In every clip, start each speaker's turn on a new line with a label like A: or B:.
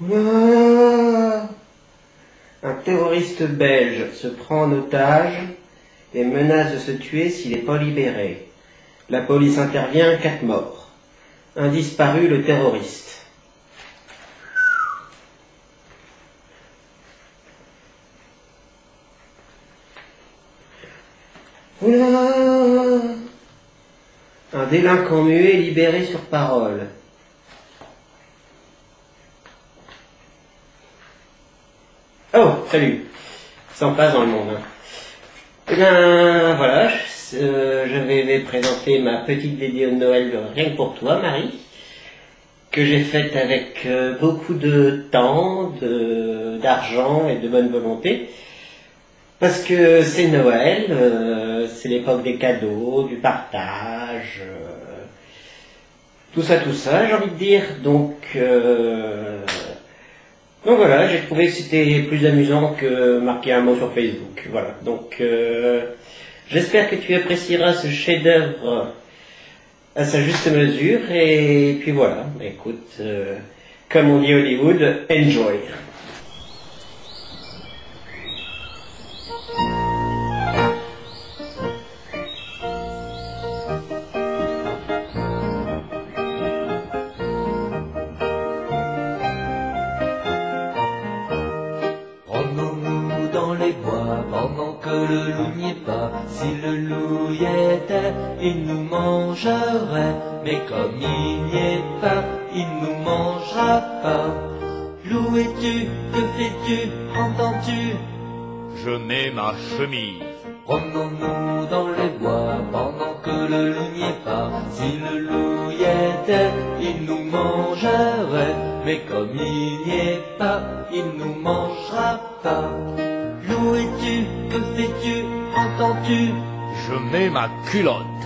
A: Ouah. Un terroriste belge se prend en otage et menace de se tuer s'il n'est pas libéré. La police intervient, 4 morts. Un disparu, le terroriste. Ouah. Un délinquant muet libéré sur parole. Oh, salut. Ça en passe dans le monde. Hein. Eh bien, voilà, je vais présenter ma petite vidéo de Noël rien que pour toi, Marie, que j'ai faite avec beaucoup de temps, d'argent et de bonne volonté, parce que c'est Noël, c'est l'époque des cadeaux, du partage, tout ça, j'ai envie de dire, donc voilà, j'ai trouvé que c'était plus amusant que marquer un mot sur Facebook. Voilà, donc j'espère que tu apprécieras ce chef-d'œuvre à sa juste mesure. Et puis voilà, écoute, comme on dit à Hollywood, enjoy.
B: Promenons-nous dans les bois pendant que le loup n'y est pas. Si le loup y était, il nous mangerait. Mais comme il n'y est pas, il nous mangera pas. Loup es-tu, que fais-tu, entends-tu?
C: Je mets ma chemise.
B: Promenons-nous dans les bois pendant que le loup n'y est pas. Si le loup y était, il nous mangerait. Mais comme il n'y est pas, il nous mangera pas. Loup es-tu, que fais-tu, entends-tu?
C: Je mets ma culotte.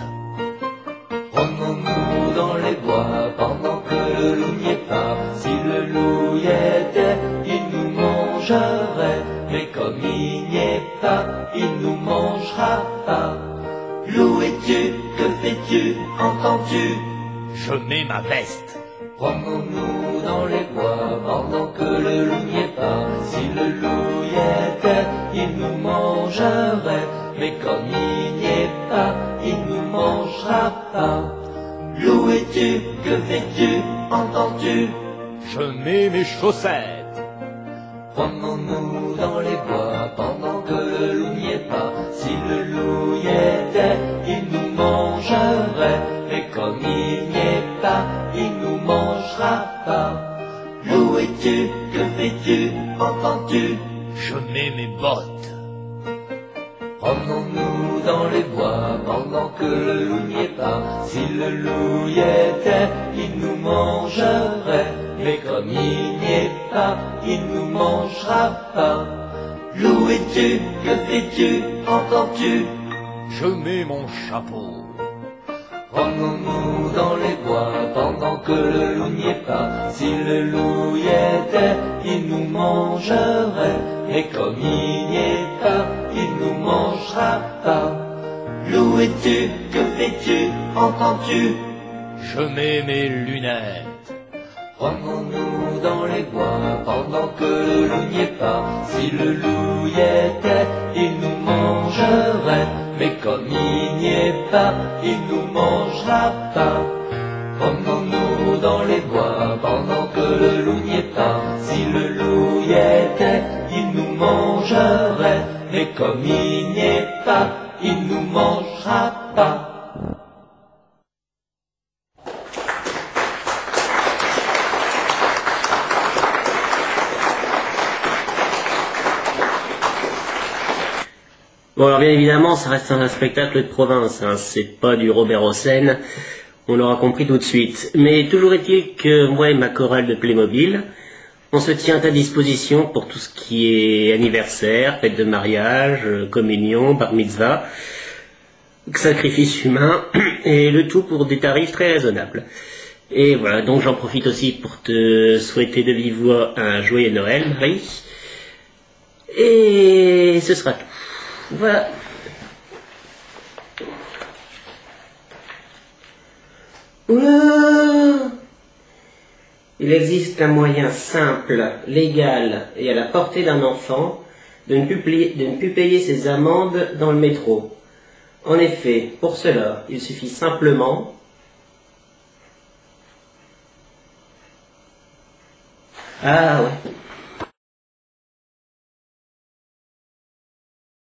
B: Promenons-nous dans les bois pendant que le loup n'y est pas. Si le loup y était, il nous mangerait. Mais comme il n'y est pas, il nous mangera pas. Loup es-tu, que fais-tu, entends-tu?
C: Je mets ma veste.
B: Promenons-nous dans les bois pendant que le loup n'y est pas. Si le loup y était, il nous mangerait. Mais comme il n'y est pas, il nous mangera pas. Loup es-tu, que fais-tu, entends-tu?
C: Je mets mes chaussettes.
B: Promenons-nous dans les bois pendant que le loup n'y est pas. Si le loup y était, il nous mangerait. Mais comme il n'y est pas, il nous mangera pas. Loup es-tu, que fais-tu, entends-tu?
C: Je mets mes bottes.
B: Promenons-nous dans les bois pendant que le loup n'y est pas. Si le loup y était, il nous mangerait. Mais comme il n'y est pas, il nous mangera pas. Loup es-tu, que fais-tu, entends-tu?
C: Je mets mon chapeau.
B: Promenons-nous dans les bois pendant que le loup n'y est pas. Si le loup y était, il nous mangerait. Mais comme il n'y est pas, il nous mangera pas. Loup es-tu, que fais-tu, entends-tu?
C: Je mets mes lunettes.
B: Promenons-nous dans les bois pendant que le loup n'y est pas. Si le loup y était, il nous mangerait. Mais comme il n'y est pas, il nous mangera pas. Promenons-nous dans les bois pendant que le loup n'y est pas. Si le loup y était, il nous mangerait. Mais comme il n'y est pas, il nous mangera pas.
A: Bon, alors bien évidemment, ça reste un spectacle de province, hein. C'est pas du Robert Hossein, on l'aura compris tout de suite. Mais toujours est-il que moi et ma chorale de Playmobil, on se tient à disposition pour tout ce qui est anniversaire, fête de mariage, communion, bar mitzvah, sacrifice humain, et le tout pour des tarifs très raisonnables. Et voilà, donc j'en profite aussi pour te souhaiter de vive voix un joyeux Noël, Marie. Et ce sera tout. Voilà. Oula. Il existe un moyen simple, légal et à la portée d'un enfant de ne plus payer ses amendes dans le métro. En effet, pour cela, il suffit simplement Ah ouais.